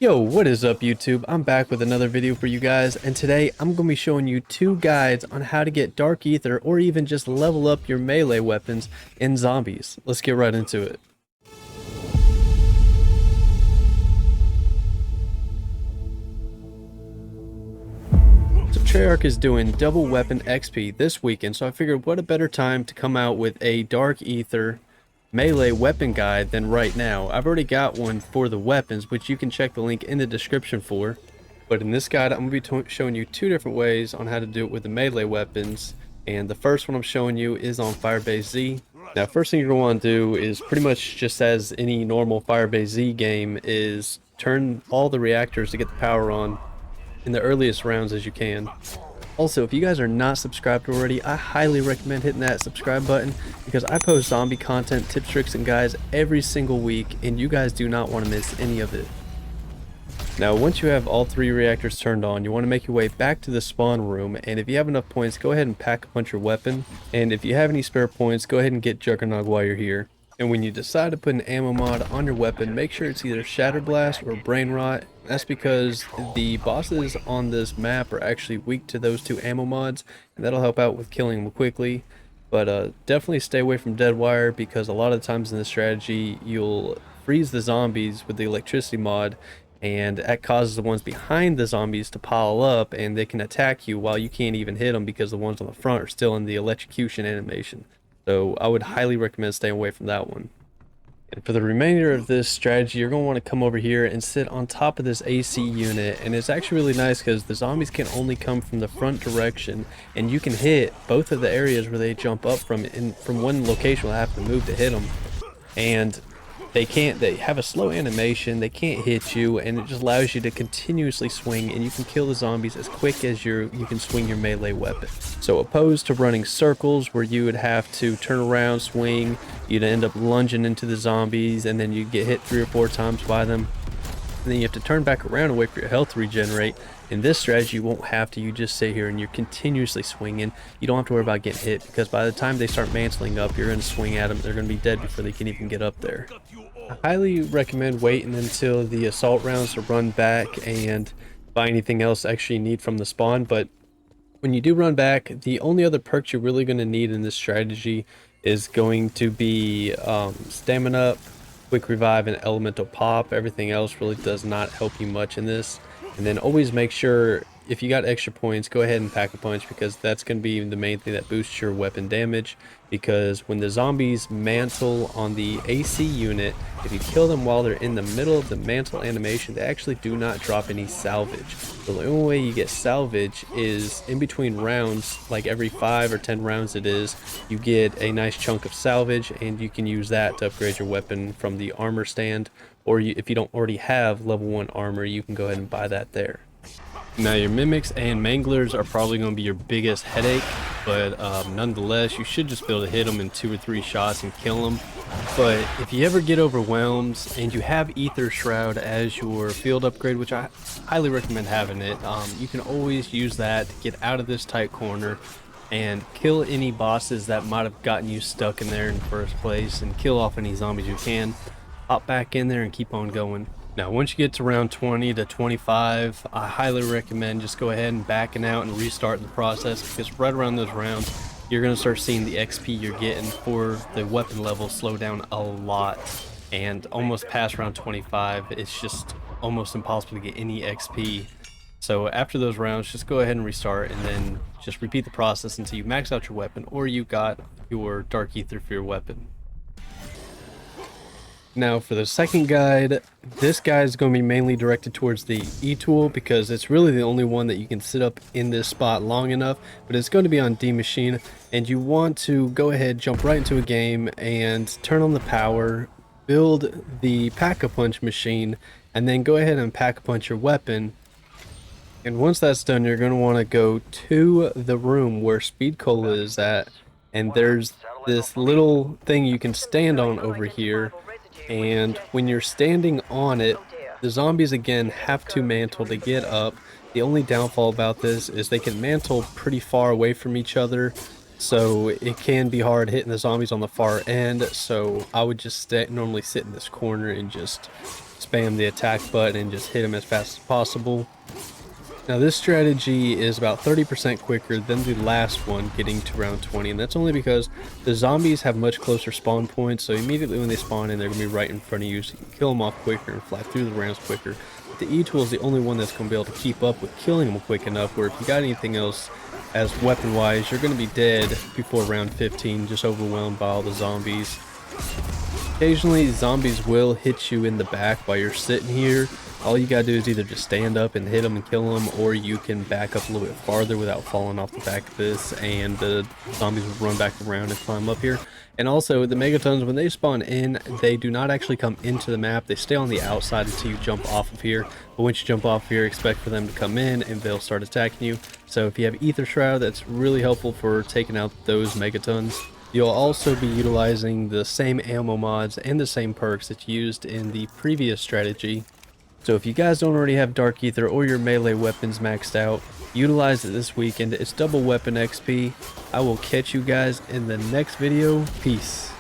Yo, what is up YouTube? I'm back with another video for you guys, and today I'm going to be showing you two guides on how to get Dark Ether or even just level up your melee weapons in zombies. Let's get right into it. So Treyarch is doing double weapon XP this weekend, so I figured what a better time to come out with a Dark Ether melee weapon guide than right now. I've already got one for the weapons, which you can check the link in the description for. But in this guide, I'm going to be showing you two different ways on how to do it with the melee weapons. And the first one I'm showing you is on Firebase Z. Now, first thing you're going to want to do is pretty much just as any normal Firebase Z game is turn all the reactors to get the power on in the earliest rounds as you can. Also, if you guys are not subscribed already, I highly recommend hitting that subscribe button because I post zombie content, tips, tricks, and guides every single week, and you guys do not want to miss any of it. Now, once you have all three reactors turned on, you want to make your way back to the spawn room, and if you have enough points, go ahead and pack a punch your weapon, and if you have any spare points, go ahead and get Juggernog while you're here. And when you decide to put an ammo mod on your weapon, make sure it's either Shatter Blast or Brain Rot. That's because the bosses on this map are actually weak to those two ammo mods, and that'll help out with killing them quickly. But definitely stay away from Deadwire because a lot of times in this strategy, you'll freeze the zombies with the electricity mod, and that causes the ones behind the zombies to pile up, and they can attack you while you can't even hit them because the ones on the front are still in the electrocution animation. So I would highly recommend staying away from that one. And for the remainder of this strategy, you're going to want to come over here and sit on top of this AC unit. And it's actually really nice because the zombies can only come from the front direction, and you can hit both of the areas where they jump up from one location. We'll have to move to hit them. And they have a slow animation, they can't hit you, and it just allows you to continuously swing, and you can kill the zombies as quick as you can swing your melee weapon. So opposed to running circles where you would have to turn around, swing, you'd end up lunging into the zombies, and then you'd get hit 3 or 4 times by them. And then you have to turn back around and wait for your health to regenerate. In this strategy, you won't have to. You just sit here and you're continuously swinging. You don't have to worry about getting hit because by the time they start mantling up, you're going to swing at them. They're going to be dead before they can even get up there. I highly recommend waiting until the assault rounds to run back and buy anything else extra you need from the spawn. But when you do run back, the only other perks you're really going to need in this strategy is going to be stamina up, quick revive, and elemental pop. Everything else really does not help you much in this. And then always make sure if you got extra points, go ahead and pack a punch because that's going to be the main thing that boosts your weapon damage. Because when the zombies mantle on the AC unit, if you kill them while they're in the middle of the mantle animation, they actually do not drop any salvage. So the only way you get salvage is in between rounds, like every 5 or 10 rounds it is, you get a nice chunk of salvage, and you can use that to upgrade your weapon from the armor stand. Or if you don't already have level 1 armor, you can go ahead and buy that there. Now your mimics and manglers are probably going to be your biggest headache, but nonetheless you should just be able to hit them in 2 or 3 shots and kill them. But if you ever get overwhelmed and you have Aether Shroud as your field upgrade, which I highly recommend having it, you can always use that to get out of this tight corner and kill any bosses that might have gotten you stuck in there in the first place, and kill off any zombies you can. Hop back in there and keep on going. Now, once you get to round 20 to 25, I highly recommend just go ahead and backing out and restarting the process, because right around those rounds, you're going to start seeing the XP you're getting for the weapon level slow down a lot. And almost past round 25, it's just almost impossible to get any XP. So after those rounds, just go ahead and restart, and then just repeat the process until you max out your weapon or you got your Dark Ether for your weapon. Now for the second guide, this guide is going to be mainly directed towards the E-tool because it's really the only one that you can sit up in this spot long enough, but it's going to be on D machine, and you want to go ahead, jump right into a game and turn on the power, build the pack-a-punch machine, and then go ahead and pack-a-punch your weapon. And once that's done, you're going to want to go to the room where Speed Cola is at, and there's this little thing you can stand on over here. And when you're standing on it, the zombies again have to mantle to get up. The only downfall about this is they can mantle pretty far away from each other, so it can be hard hitting the zombies on the far end. So I would just normally sit in this corner and just spam the attack button and just hit them as fast as possible. Now this strategy is about 30% quicker than the last one, getting to round 20, and that's only because the zombies have much closer spawn points, so immediately when they spawn in, they're going to be right in front of you, so you can kill them off quicker and fly through the rounds quicker. But the E-tool is the only one that's going to be able to keep up with killing them quick enough, where if you got anything else as weapon-wise, you're going to be dead before round 15, just overwhelmed by all the zombies. Occasionally, zombies will hit you in the back while you're sitting here. All you gotta do is either just stand up and hit them and kill them, or you can back up a little bit farther without falling off the back of this, and the zombies will run back around and climb up here. And also, the megatons, when they spawn in, they do not actually come into the map. They stay on the outside until you jump off of here. But once you jump off here, expect for them to come in and they'll start attacking you. So if you have Aether Shroud, that's really helpful for taking out those megatons. You'll also be utilizing the same ammo mods and the same perks that you used in the previous strategy. So if you guys don't already have Dark Aether or your melee weapons maxed out, utilize it this weekend. It's double weapon XP. I will catch you guys in the next video. Peace.